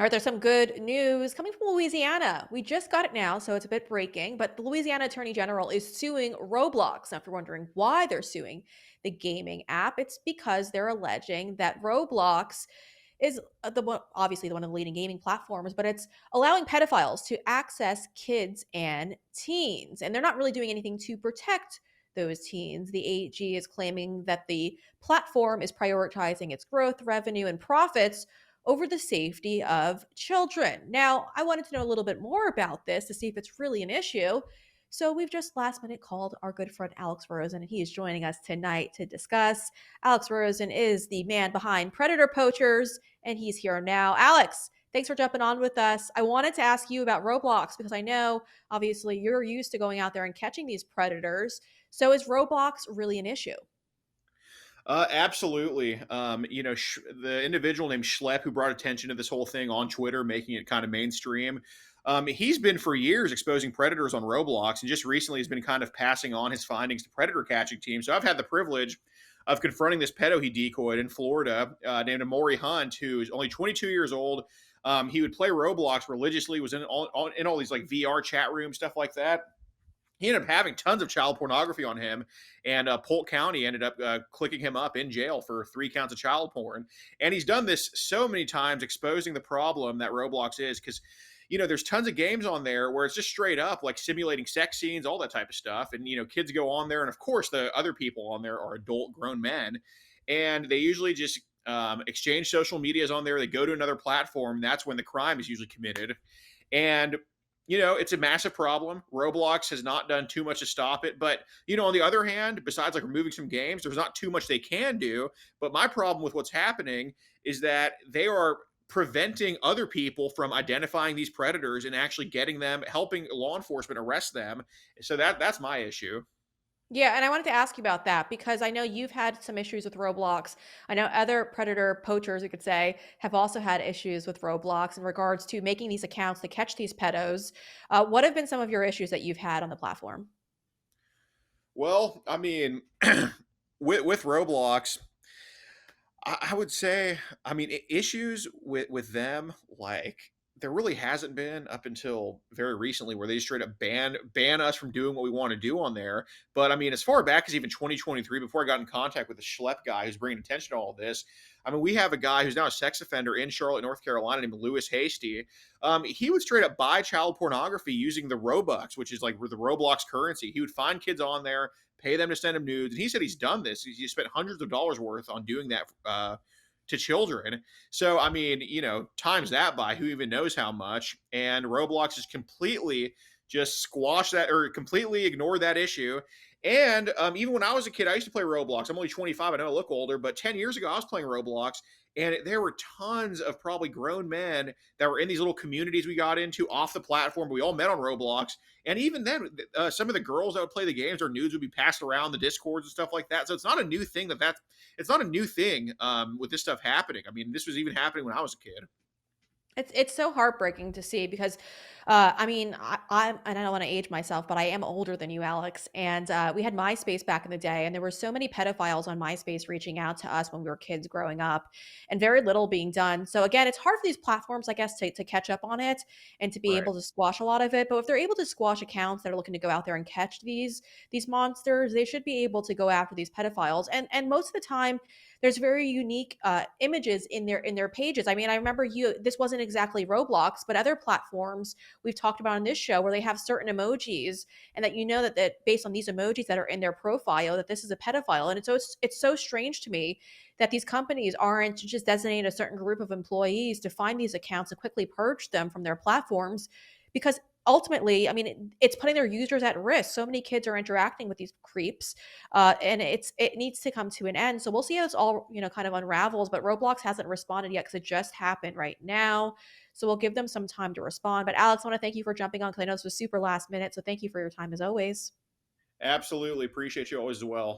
All right, there's some good news coming from Louisiana. We just got it now, so it's a bit breaking, but the Louisiana Attorney General is suing Roblox. Now, if you're wondering why they're suing the gaming app, it's because they're alleging that Roblox is obviously the one of the leading gaming platforms, but it's allowing pedophiles to access kids and teens. And they're not really doing anything to protect those teens. The AG is claiming that the platform is prioritizing its growth, revenue, and profits over the safety of children. Now, I wanted to know a little bit more about this to see if it's really an issue. So we've just last minute called our good friend Alex Rosen, and he is joining us tonight to discuss. Alex Rosen is the man behind Predator Poachers, and he's here now. Alex, thanks for jumping on with us. I wanted to ask you about Roblox because I know obviously you're used to going out there and catching these predators. So is Roblox really an issue? Absolutely. The individual named Schlepp who brought attention to this whole thing on Twitter, making it kind of mainstream. He's been for years exposing predators on Roblox, and just recently has been kind of passing on his findings to predator catching teams. So I've had the privilege of confronting this pedo he decoyed in Florida, named Amori Hunt, who is only 22 years old. He would play Roblox religiously, was in all these like VR chat rooms, stuff like that. He ended up having tons of child pornography on him, and Polk County ended up clicking him up in jail for 3 counts of child porn. And he's done this so many times, exposing the problem that Roblox is. Because there's tons of games on there where it's just straight up like simulating sex scenes, all that type of stuff. And kids go on there, and of course, the other people on there are adult grown men, and they usually just exchange social medias on there. They go to another platform. That's when the crime is usually committed. And it's a massive problem. Roblox has not done too much to stop it. But, on the other hand, besides like removing some games, there's not too much they can do. But my problem with what's happening is that they are preventing other people from identifying these predators and actually getting them, helping law enforcement arrest them. So that's my issue. Yeah, and I wanted to ask you about that because I know you've had some issues with Roblox. I know other predator poachers, you could say, have also had issues with Roblox in regards to making these accounts to catch these pedos. What have been some of your issues that you've had on the platform? Well, I mean, with Roblox, I would say, I mean, issues with them, like there really hasn't been up until very recently, where they just straight up ban us from doing what we want to do on there. But I mean, as far back as even 2023, before I got in contact with the Schlepp guy who's bringing attention to all this, I mean, we have a guy who's now a sex offender in Charlotte, North Carolina, named Lewis Hasty. He would straight up buy child pornography using the Robux, which is like the Roblox currency. He would find kids on there, pay them to send him nudes. And he said he's done this. He's spent hundreds of dollars worth on doing that to children. So, I mean, times that by who even knows how much. And Roblox has completely just squashed that or completely ignored that issue. And even when I was a kid, I used to play Roblox. I'm only 25. I know I look older, but 10 years ago, I was playing Roblox. And there were tons of probably grown men that were in these little communities we got into off the platform. But we all met on Roblox. And even then, some of the girls that would play the games, their nudes would be passed around the discords and stuff like that. So it's not a new thing it's not a new thing with this stuff happening. I mean, this was even happening when I was a kid. It's so heartbreaking to see because, I mean, I'm and I don't want to age myself, but I am older than you, Alex. And we had MySpace back in the day, and there were so many pedophiles on MySpace reaching out to us when we were kids growing up, and very little being done. So again, it's hard for these platforms, I guess, to catch up on it and to be Right. able to squash a lot of it. But if they're able to squash accounts that are looking to go out there and catch these monsters, they should be able to go after these pedophiles. And most of the time, there's very unique images in their pages. I mean, I remember you. This wasn't exactly Roblox, but other platforms we've talked about on this show where they have certain emojis, and that that based on these emojis that are in their profile, that this is a pedophile. And it's so strange to me that these companies aren't just designating a certain group of employees to find these accounts and quickly purge them from their platforms, because ultimately, I mean, it's putting their users at risk. So many kids are interacting with these creeps, and it needs to come to an end. So we'll see how this all kind of unravels. But Roblox hasn't responded yet because it just happened right now. So we'll give them some time to respond. But Alex, I want to thank you for jumping on because I know this was super last minute. So thank you for your time as always. Absolutely. Appreciate you always as well.